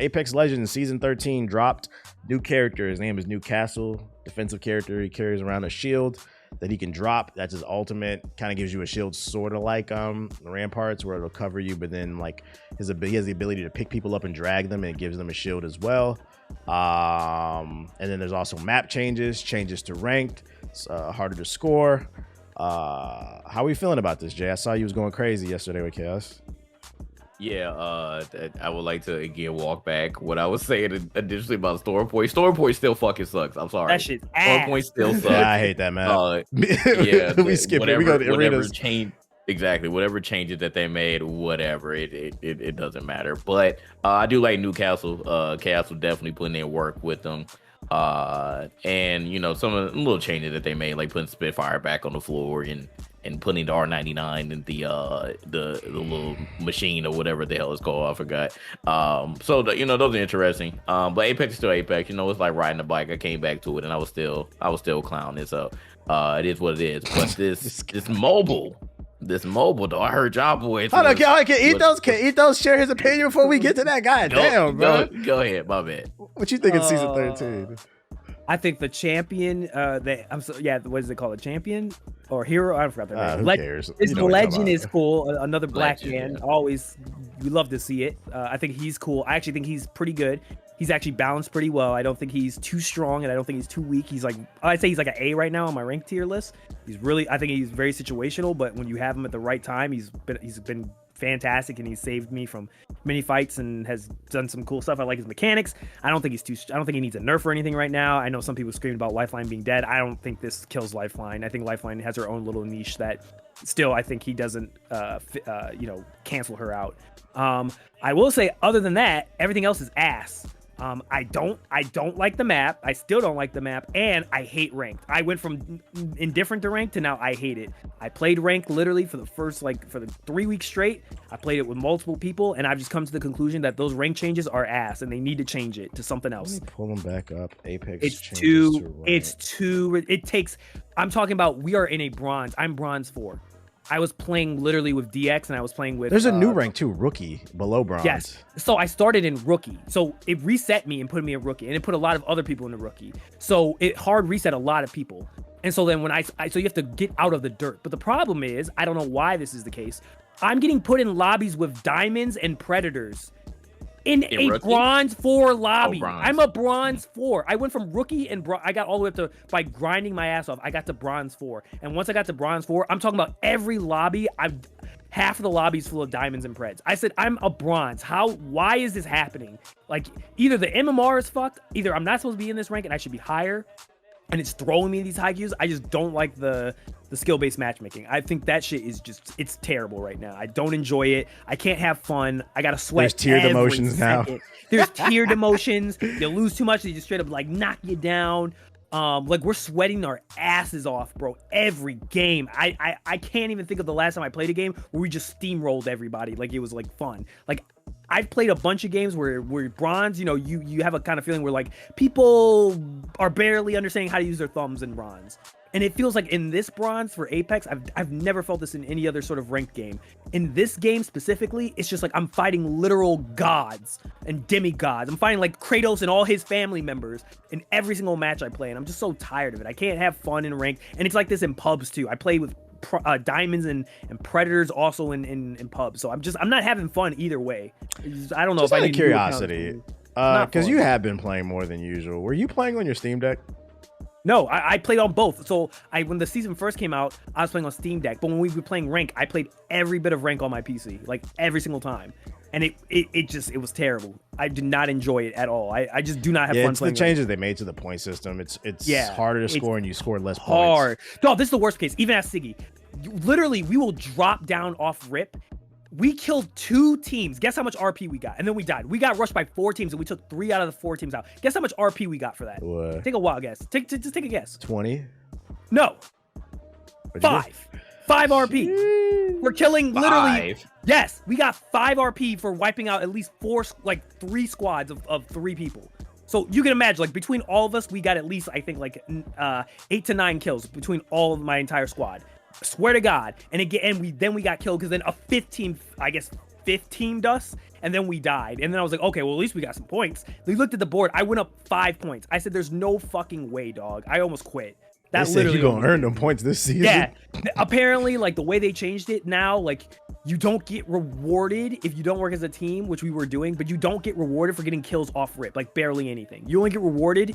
Apex Legends Season 13 dropped. New character. His name is Newcastle. Defensive character. He carries around a shield that he can drop. That's his ultimate. Kind of gives you a shield sort of like Ramparts, where it'll cover you, but then like he has the ability to pick people up and drag them, and it gives them a shield as well. And then there's also map changes to ranked. It's harder to score. How are we feeling about this, Jay? I saw you was going crazy yesterday with Chaos. Yeah, I would like to again walk back what I was saying initially about Stormpoint. Stormpoint still fucking sucks. I'm sorry. That shit's ass. Stormpoint still sucks. Yeah, I hate that, man. Yeah, we skip it. We go to arenas. Exactly, whatever changes that they made, whatever, it doesn't matter. But I do like Newcastle. Castle definitely putting in work with them. And you know, some of the little changes that they made, like putting Spitfire back on the floor and putting the R99 in the little machine or whatever the hell it's called, I forgot. So you know, those are interesting. But Apex is still Apex. You know, it's like riding a bike. I came back to it and I was still clowning. So it is what it is. But this mobile though, I heard y'all boys. Hold on, can Ethos share his opinion before we get to that? God damn, bro. Go ahead, my bad. What you think in Season 13? I think the champion, what is it called? A champion or hero? I forgot their name. Who cares? This legend is cool. Another black man. Yeah. Always, we love to see it. I think he's cool. I actually think he's pretty good. He's actually balanced pretty well. I don't think he's too strong, and I don't think he's too weak. He's like, I'd say he's like an A right now on my rank tier list. I think he's very situational, but when you have him at the right time, he's been fantastic, and he's saved me from many fights and has done some cool stuff. I like his mechanics. I don't think he needs a nerf or anything right now. I know some people scream about Lifeline being dead. I don't think this kills Lifeline. I think Lifeline has her own little niche that still I think he doesn't cancel her out. I will say, other than that, everything else is ass. I don't like the map. I still don't like the map, and I hate ranked. I went from indifferent to ranked to now I hate it. I played ranked literally for the 3 weeks straight. I played it with multiple people, and I've just come to the conclusion that those rank changes are ass, and they need to change it to something else. Let me pull them back up. Apex. It takes. I'm talking about. We are in a bronze. I'm bronze 4. I was playing literally with DX, and I was playing with... There's a new rank too, rookie, below bronze. Yes. So I started in rookie. So it reset me and put me in rookie, and it put a lot of other people in the rookie. So it hard reset a lot of people. And so then so you have to get out of the dirt. But the problem is, I don't know why this is the case. I'm getting put in lobbies with diamonds and predators. In a rookie? Bronze 4 lobby. I'm a bronze 4. I went from rookie and I got all the way up to, by grinding my ass off, I got to bronze 4. And once I got to bronze 4, I'm talking about every lobby. Half of the lobby's full of diamonds and preds. I said, I'm a bronze. Why is this happening? Like, either the MMR is fucked, either I'm not supposed to be in this rank and I should be higher, and it's throwing me these high queues. I just don't like the skill-based matchmaking. I think that shit is just, it's terrible right now. I don't enjoy it. I can't have fun. I gotta sweat. There's tiered emotions now. There's tiered emotions. You lose too much, they just straight up like knock you down. Like we're sweating our asses off, bro. Every game. I can't even think of the last time I played a game where we just steamrolled everybody. Like it was like fun. Like I've played a bunch of games where bronze, you have a kind of feeling where like people are barely understanding how to use their thumbs in bronze. And it feels like in this bronze for Apex, I've never felt this in any other sort of ranked game. In this game specifically, it's just like I'm fighting literal gods and demigods. I'm fighting like Kratos and all his family members in every single match I play. And I'm just so tired of it. I can't have fun in ranked. And it's like this in pubs too. I play with diamonds and predators also in pubs. So I'm not having fun either way. I don't know just if I need curiosity. Because you have been playing more than usual. Were you playing on your Steam Deck? No, I played on both. So when the season first came out, I was playing on Steam Deck. But when we were playing rank, I played every bit of rank on my PC, like every single time. And it was terrible. I did not enjoy it at all. I just do not have fun playing. It's the changes they made to the point system. It's harder to score and you score less hard. points. No, this is the worst case. Even at Siggy, literally, we will drop down off rip. We killed 2 teams. Guess how much RP we got? And then we died. We got rushed by 4 teams, and we took 3 out of the 4 teams out. Guess how much RP we got for that? What? Take a wild guess. Just take a guess. 20? No. 5. 5 RP. We're killing literally. Yes, we got 5 RP for wiping out at least 3 squads of 3 people. So you can imagine, like between all of us, we got at least I think like 8 to 9 kills between all of my entire squad. I swear to God. And again, we got killed because then a 5th team, I guess 5th teamed us, and then we died. And then I was like, okay, well, at least we got some points. We looked at the board. I went up 5 points. I said, there's no fucking way, dog. I almost quit. That literally you're gonna earn them points this season. Yeah, apparently, like the way they changed it now, like you don't get rewarded if you don't work as a team, which we were doing, but you don't get rewarded for getting kills off rip, like barely anything. You only get rewarded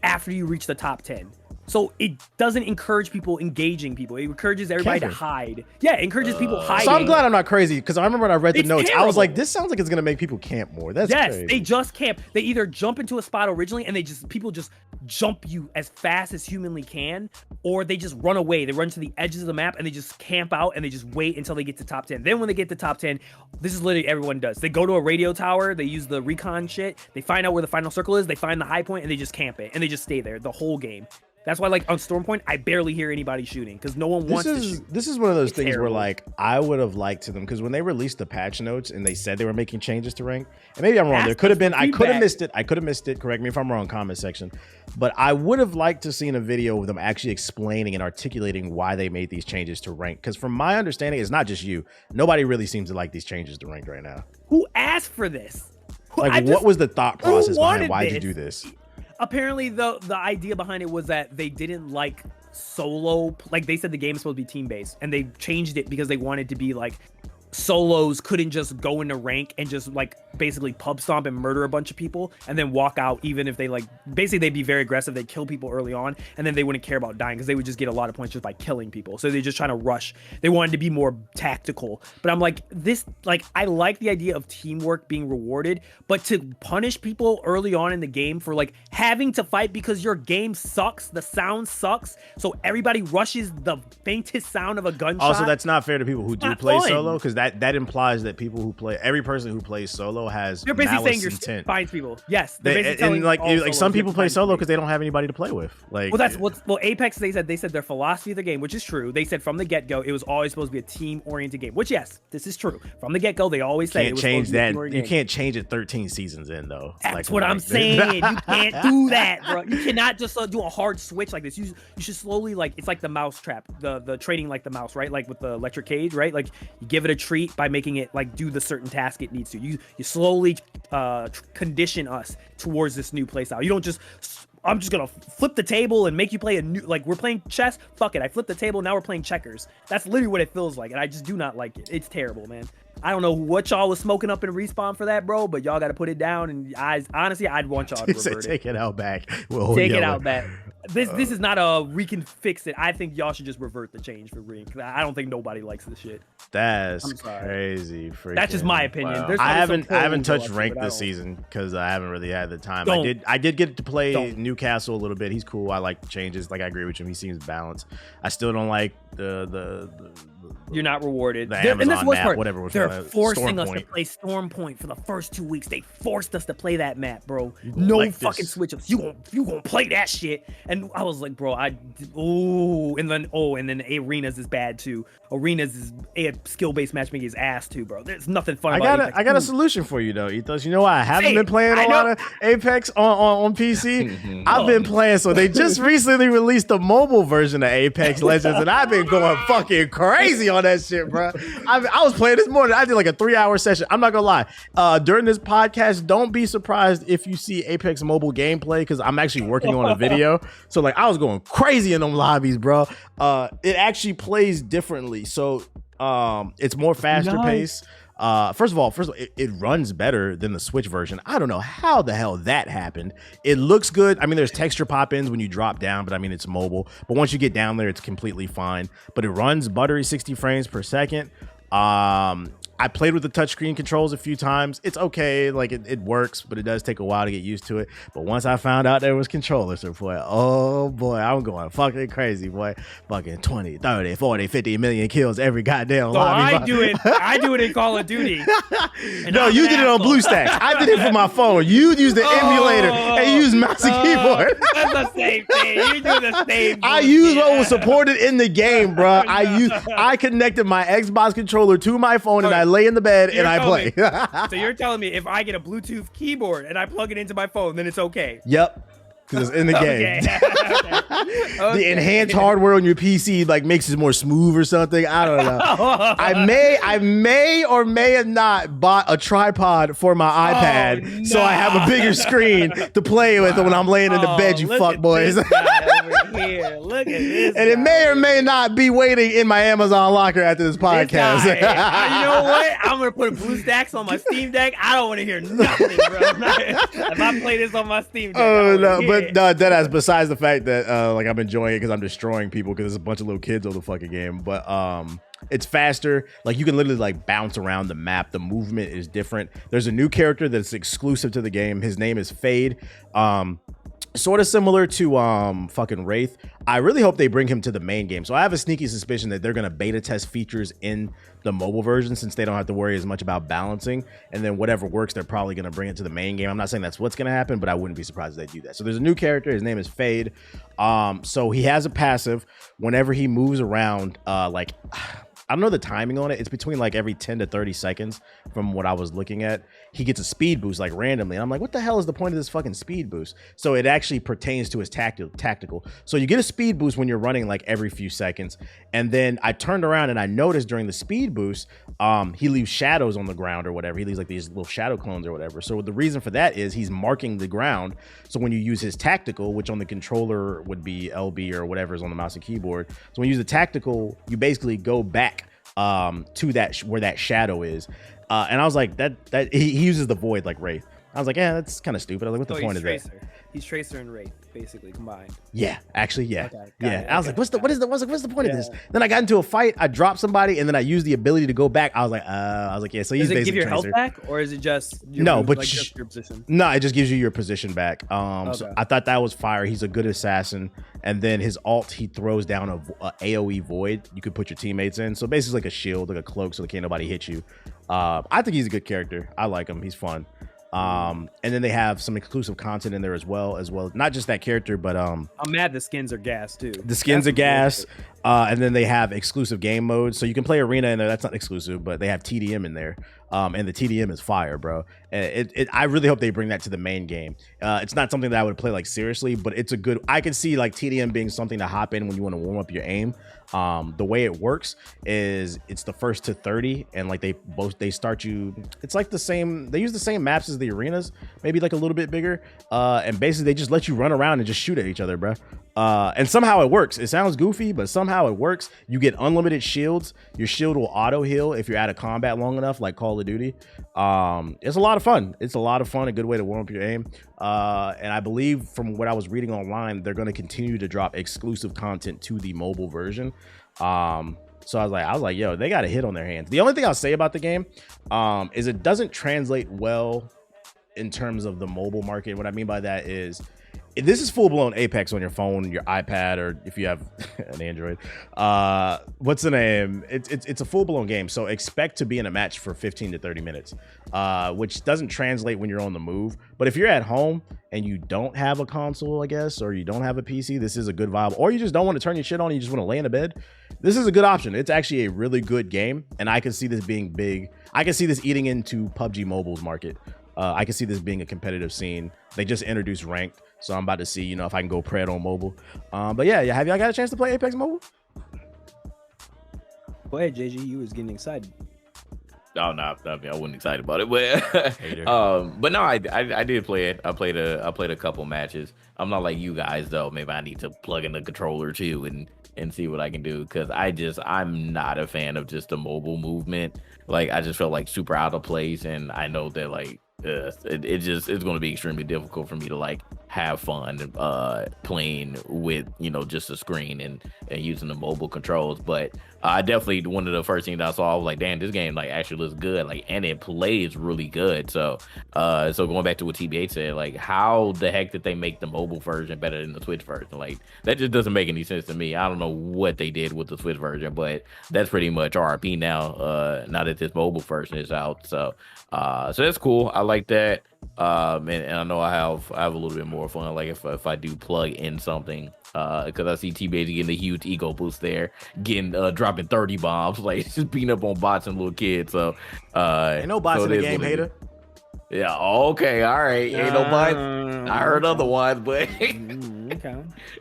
after you reach the top 10. So it doesn't encourage people engaging people. It encourages everybody to hide. Yeah, it encourages people hiding. So I'm glad I'm not crazy, because I remember when I read the notes, I was like, this sounds like it's gonna make people camp more. That's crazy. They just camp. They either jump into a spot originally and people just jump you as fast as humanly can, or they just run away. They run to the edges of the map and they just camp out and they just wait until they get to top 10. Then when they get to top 10, this is literally everyone does. They go to a radio tower, they use the recon shit, they find out where the final circle is, they find the high point, and they just camp it, and they just stay there the whole game. That's why, like, on Storm Point, I barely hear anybody shooting because no one wants to shoot. This is one of those things where, like, I would have liked to them, because when they released the patch notes and they said they were making changes to rank, and maybe I'm wrong, there could have been, I could have missed it. Correct me if I'm wrong, comment section. But I would have liked to seen a video of them actually explaining and articulating why they made these changes to rank. Because from my understanding, it's not just you. Nobody really seems to like these changes to rank right now. Who asked for this? Like, what was the thought process behind why'd you do this? Apparently, the idea behind it was that they didn't like solo. Like, they said the game is supposed to be team-based, and they changed it because they wanted to be like, solos couldn't just go into rank and just like basically pub stomp and murder a bunch of people and then walk out, even if they like basically they'd be very aggressive, they'd kill people early on, and then they wouldn't care about dying because they would just get a lot of points just by killing people. So they're just trying to rush. They wanted to be more tactical. But I'm like, this, like, I like the idea of teamwork being rewarded, but to punish people early on in the game for like having to fight because your game sucks, the sound sucks, so everybody rushes the faintest sound of a gunshot. Also, that's not fair to people who do play solo, because that implies that people who play, every person who plays solo has you're basically saying malice intent. Finds people. Yes, and like some people play solo because they don't have anybody to play with. Like, well, that's well, Apex. They said their philosophy of the game, which is true. They said from the get go it was always supposed to be a team oriented game. Which, yes, this is true. From the get go, they always say it was change that. You can't change it 13 seasons in though. That's what I'm saying. You can't do that, bro. You cannot just do a hard switch like this. You should slowly, like, it's like the mouse trap, the trading like the mouse, right? Like with the electric cage, right? Like you give it a treat by making it like do the certain task it needs to. You slowly condition us towards this new play style. You don't just, I'm just gonna flip the table and make you play a new, like, we're playing chess, fuck it, I flipped the table, now we're playing checkers. That's literally what it feels like, and I just do not like it. It's terrible, man. I don't know what y'all was smoking up in Respawn for that, bro, but y'all got to put it down, and honestly, I'd want y'all to revert it. Take it out back. Take it out back. This is not a we can fix it. I think y'all should just revert the change for Ring. I don't think nobody likes this shit. That's crazy. That's just my opinion. Wow. I haven't touched Rank this season because I haven't really had the time. I did get to play Newcastle a little bit. He's cool. I like the changes. Like, I agree with him. He seems balanced. I still don't like the you're not rewarded. The Amazon map, whatever. They're forcing us to play Storm Point for the first 2 weeks. They forced us to play that map, bro. No fucking switch ups. You gonna play that shit? And I was like, bro, and then Arenas is bad too. Arenas is a skill-based matchmaking is ass too, bro. There's nothing fun about it. I got a solution for you though, Ethos. You know why I haven't been playing a lot of Apex on PC? I've been playing, so they just recently released the mobile version of Apex Legends, and I've been going fucking crazy on that shit, bro. I was playing this morning. I did like a 3-hour session. I'm not gonna lie. During this podcast, don't be surprised if you see Apex mobile gameplay, because I'm actually working on a video. So like, I was going crazy in them lobbies, bro. It actually plays differently. So it's more faster paced. First of all, it runs better than the Switch version. I don't know how the hell that happened. It looks good. I mean, there's texture pop-ins when you drop down, but I mean, it's mobile. But once you get down there, it's completely fine. But it runs buttery 60 frames per second. I played with the touchscreen controls a few times. It's okay, like it works, but it does take a while to get used to it. But once I found out there was controller support, oh boy, I'm going fucking crazy, boy. Fucking 20, 30, 40, 50 million kills every goddamn lobby. I do it in Call of Duty. No, you did it on BlueStacks. I did it for my phone. You use the emulator and you use mouse and keyboard. That's the same thing. You do the same thing. I use what was supported in the game, bro. I connected my Xbox controller to my phone and I lay in the bed and I play. So you're telling me if I get a Bluetooth keyboard and I plug it into my phone, then it's okay? Yep. because it's in the game. Okay. The enhanced hardware on your PC like makes it more smooth or something. I don't know. I may or may have not bought a tripod for my iPad, so I have a bigger screen to play with when I'm laying in the bed. You fuck boys. Look at this. And it may or may not be waiting in my Amazon locker after this podcast. You know what? I'm gonna put BlueStacks on my Steam Deck. I don't want to hear nothing, bro. If I play this on my Steam Deck, oh no, but no, deadass. Besides the fact that like I'm enjoying it because I'm destroying people because there's a bunch of little kids on the fucking game, but it's faster. Like you can literally like bounce around the map. The movement is different. There's a new character that's exclusive to the game. His name is Fade. Sort of similar to fucking Wraith. I really hope they bring him to the main game. So I have a sneaky suspicion that they're gonna beta test features in the mobile version since they don't have to worry as much about balancing. And then whatever works, they're probably gonna bring it to the main game. I'm not saying that's what's gonna happen, but I wouldn't be surprised if they do that. So there's a new character. His name is Fade. So he has a passive. Whenever he moves around, like I don't know the timing on it. It's between like every 10 to 30 seconds from what I was looking at. He gets a speed boost like randomly. And I'm like, what the hell is the point of this fucking speed boost? So it actually pertains to his tactical. So you get a speed boost when you're running like every few seconds. And then I turned around and I noticed during the speed boost, he leaves shadows on the ground or whatever. He leaves like these little shadow clones or whatever. So the reason for that is he's marking the ground. So when you use his tactical, which on the controller would be LB or whatever is on the mouse and keyboard. So when you use the tactical, you basically go back to that where that shadow is, and I was like that he uses the void like Wraith. I was like, yeah, that's kind of stupid. I was like, what the point is that? He's Tracer and Wraith basically combined. Yeah, actually, yeah, okay, yeah. I was like, what's the point of this? Then I got into a fight. I dropped somebody, and then I used the ability to go back. I was like, yeah. So he's basically. Does it give your Tracer. Health back, or is it just just your position? No, it just gives you your position back. So I thought that was fire. He's a good assassin, and then his ult, he throws down a AOE void. You could put your teammates in. So basically, like a shield, like a cloak, so that can't nobody hit you. I think he's a good character. I like him. He's fun. And then they have some exclusive content in there as well. Not just that character, but I'm mad the skins are gas too. The skins are gas. And then they have exclusive game modes, so you can play arena in there. That's not exclusive, but they have TDM in there. And the TDM is fire, bro. And I really hope they bring that to the main game. It's not something that I would play like seriously, but it's a good. I can see like TDM being something to hop in when you want to warm up your aim. The way it works is it's the first to 30, and like they start you. It's like the same. They use the same maps as the arenas, maybe like a little bit bigger. And basically they just let you run around and just shoot at each other, bro. And somehow it works. It sounds goofy, but somehow it works. You get unlimited shields. Your shield will auto heal if you're out of combat long enough, like Call of Duty. It's a lot of fun. A good way to warm up your aim. And I believe from what I was reading online, they're going to continue to drop exclusive content to the mobile version. So I was like, yo, they got a hit on their hands. The only thing I'll say about the game is it doesn't translate well in terms of the mobile market. What I mean by that is this is full-blown Apex on your phone, your iPad, or if you have an Android. What's the name? It's a full-blown game, so expect to be in a match for 15 to 30 minutes, which doesn't translate when you're on the move. But if you're at home and you don't have a console, I guess, or you don't have a PC, this is a good vibe. Or you just don't want to turn your shit on and you just want to lay in a bed, this is a good option. It's actually a really good game, and I can see this being big. I can see this eating into PUBG Mobile's market. I can see this being a competitive scene. They just introduced ranked, so I'm about to see, if I can go pred on mobile. But yeah, have y'all got a chance to play Apex Mobile? Go ahead, JG. You was getting excited. Oh no, I wasn't excited about it, but no, I did play it. I played a couple matches. I'm not like you guys though. Maybe I need to plug in the controller too and see what I can do, because I'm not a fan of just the mobile movement. Like I just felt like super out of place, and I know that like it's going to be extremely difficult for me to like have fun playing with just a screen and using the mobile controls. But I definitely, one of the first things I saw, I was like, damn, this game like actually looks good, like, and it plays really good. So going back to what TBH said, like, how the heck did they make the mobile version better than the Switch version? Like, that just doesn't make any sense to me. I don't know what they did with the Switch version, but that's pretty much RP now. Now that this mobile version is out, so that's cool. I like that. And I know I have a little bit more fun, like if I do plug in something, because I see T-Baby getting a huge ego boost there, dropping 30 bombs, like just beating up on bots and little kids. So ain't no bots in the game, hater. Yeah, okay, all right. Ain't no bots. I heard otherwise, but Okay.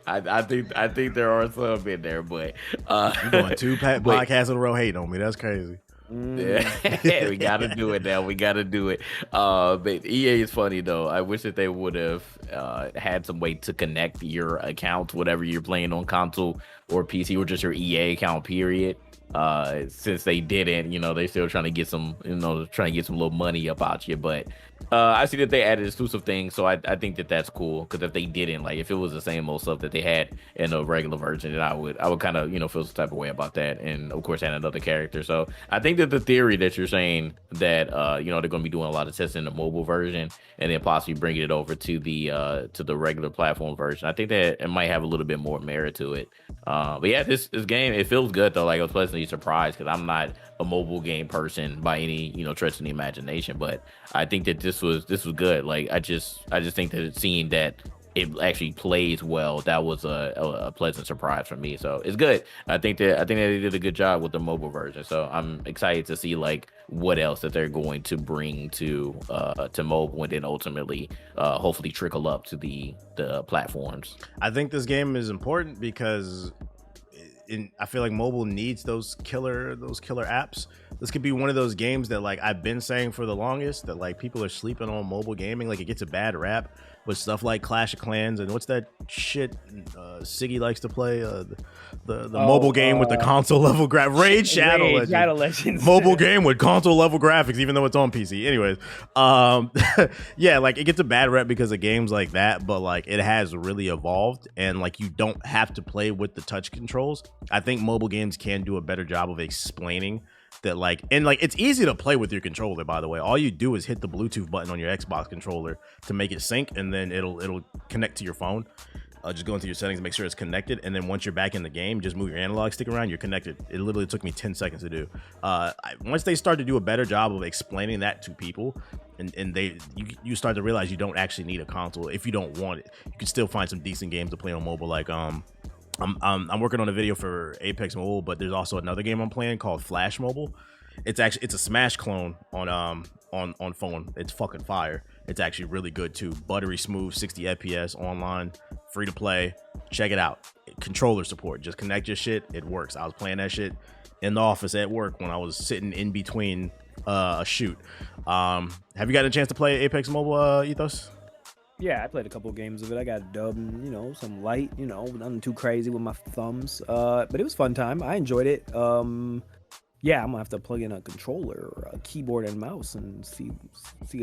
I think there are some in there, but You going two podcasts in a row hating on me? That's crazy. Yeah, we gotta do it now. We gotta do it. But EA is funny though. I wish that they would have had some way to connect your accounts, whatever you're playing on console or PC, or just your EA account, period. Since they didn't, they're still trying to get some, trying to get some little money up out you. But I see that they added exclusive things, so I think that that's cool. Because if they didn't, like, if it was the same old stuff that they had in the regular version, then I would kind of, feel some type of way about that. And of course, add another character. So I think that the theory that you're saying that they're going to be doing a lot of testing in the mobile version and then possibly bringing it over to the regular platform version, I think that it might have a little bit more merit to it. But yeah, this game, it feels good though. Like, I was pleasantly surprised because I'm not a mobile game person by any stretch of the imagination, but I think that this was good. Like, I just think that seeing that it actually plays well, that was a pleasant surprise for me. So it's good. I think that they did a good job with the mobile version. So I'm excited to see like what else that they're going to bring to mobile, and then ultimately hopefully trickle up to the platforms. I think this game is important because I feel like mobile needs those killer apps. This could be one of those games that, like, I've been saying for the longest, that like people are sleeping on mobile gaming. Like, it gets a bad rap with stuff like Clash of Clans and what's that shit Siggy likes to play, the mobile game with the console level Raid Shadow Legends. Mobile game with console level graphics, even though it's on PC. Anyways, yeah, like, it gets a bad rep because of games like that, but like, it has really evolved, and like, you don't have to play with the touch controls. I think mobile games can do a better job of explaining that, like, and like, it's easy to play with your controller, by the way. All you do is hit the Bluetooth button on your Xbox controller to make it sync, and then it'll connect to your phone. Just go into your settings, make sure it's connected, and then once you're back in the game, just move your analog stick around, you're connected. It literally took me 10 seconds to do. Once they start to do a better job of explaining that to people, and you start to realize you don't actually need a console if you don't want it. You can still find some decent games to play on mobile. Like, I'm working on a video for Apex Mobile, but there's also another game I'm playing called Flash Mobile. It's a Smash clone on phone. It's fucking fire. It's actually really good too. Buttery smooth, 60 FPS online, free to play. Check it out. Controller support. Just connect your shit. It works. I was playing that shit in the office at work when I was sitting in between a shoot. Have you gotten a chance to play Apex Mobile, Ethos? Yeah, I played a couple of games of it. I got a dub, and, some light, nothing too crazy with my thumbs. But it was a fun time. I enjoyed it. Yeah, I'm gonna have to plug in a controller, or a keyboard and mouse, and see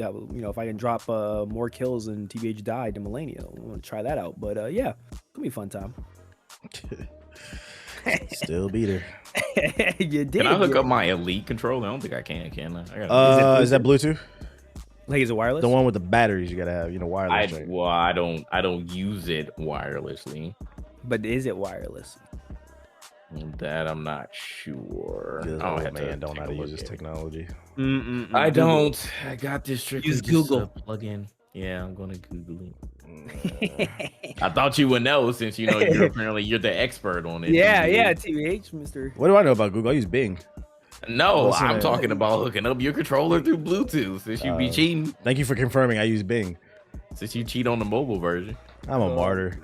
how, if I can drop more kills than TBH died to Millennia. I want to try that out. But yeah, it's gonna be a fun time. Still beat her. You did. Can I hook up my Elite controller? I don't think I can I? Is that Bluetooth? Like, is it wireless? The one with the batteries you gotta have, wireless. I don't use it wirelessly. But is it wireless? That I'm not sure. Don't know how to use this technology. I don't. I got this trick. Use Google. Plug in. Yeah, I'm gonna Google it. I thought you would know, since you're the expert on it. Yeah, TBH, Mr. What do I know about Google? I use Bing. No, I'm talking about hooking up your controller through Bluetooth, since you be cheating. Thank you for confirming. I use Bing. Since you cheat on the mobile version. I'm a martyr.